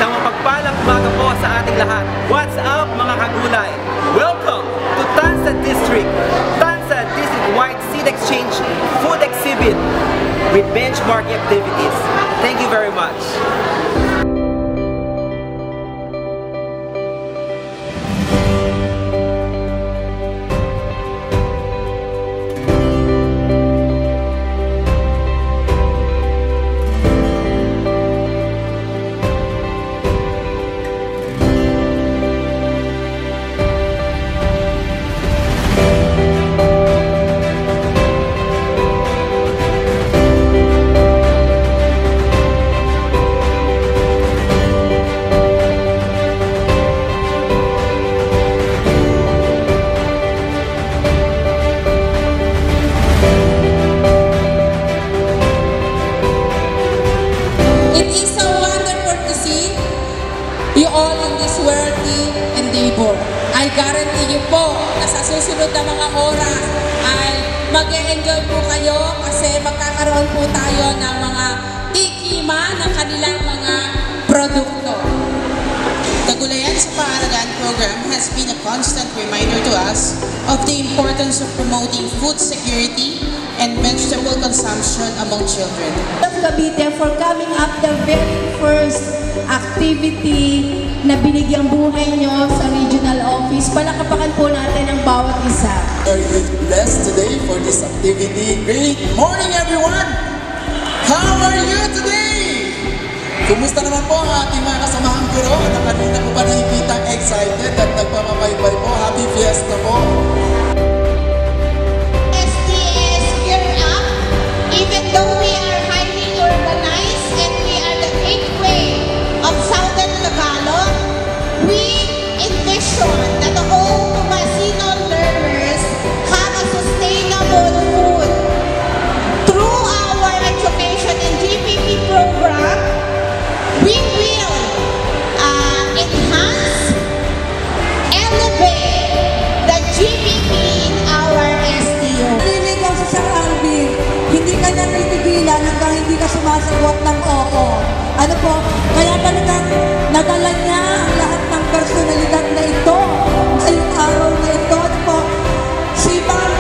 Isang mapagpalang umaga po sa ating lahat. What's up mga kagulay? Welcome to Tansa District. Tansa District-wide Seed Exchange Food Exhibit with benchmarking activities. Thank you very much. I guarantee you po na sa susunod na mga oras ay mag-e-enjoy po kayo kasi magkakaroon po tayo ng mga tikima ng kanilang mga produkto. Kagulayan sa Paaralan program has been a constant reminder to us of the importance of promoting food security and vegetable consumption among children. Cavite for coming up the very first activity na binigyang buhay nyo sa regional office. Palakapakan po natin ang bawat isa. We are blessed today for this activity. Great morning everyone! How are you today? Kumusta naman po ang ating mga kasamahang guro na kanina po ba nakikita excited at nagpapabay-bay po? Happy Fiesta po! STS Gear Up, even though we are highly organized and we are the gateway of Southern Tagalog, we envision that all Tomasino learners have a sustainable food. Through our education and GPP program, we will enhance, elevate the GPP in our STO. Naliligaw sa Sir Alvin, hindi ka na titigilan hanggang hindi ka sumasagot ng oo. Ano po, kaya talagang nadala niya ang lahat ng personalidad na ito ngayong araw na ito. Ano po, si Ma'am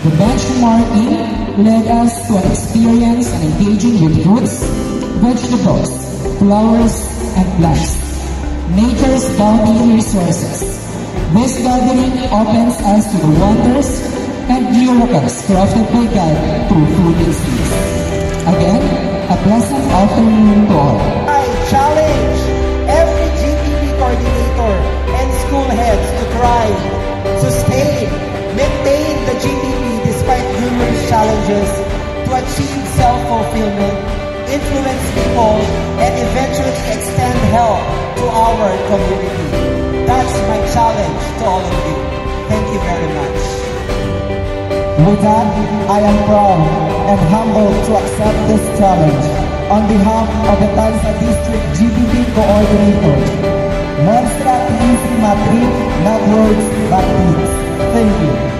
The benchmarking led us to an experience and engaging with fruits, vegetables, flowers, and plants, nature's bounty resources. This gathering opens us to the wonders and miracles crafted by God through food and seeds. Again, a pleasant afternoon to all. I challenge challenges to achieve self-fulfillment, influence people, and eventually extend help to our community. That's my challenge to all of you. Thank you very much. With that, I am proud and humbled to accept this challenge on behalf of the Tanza District GBB Coordinator. Monstra Matri, not words, but deeds. Thank you.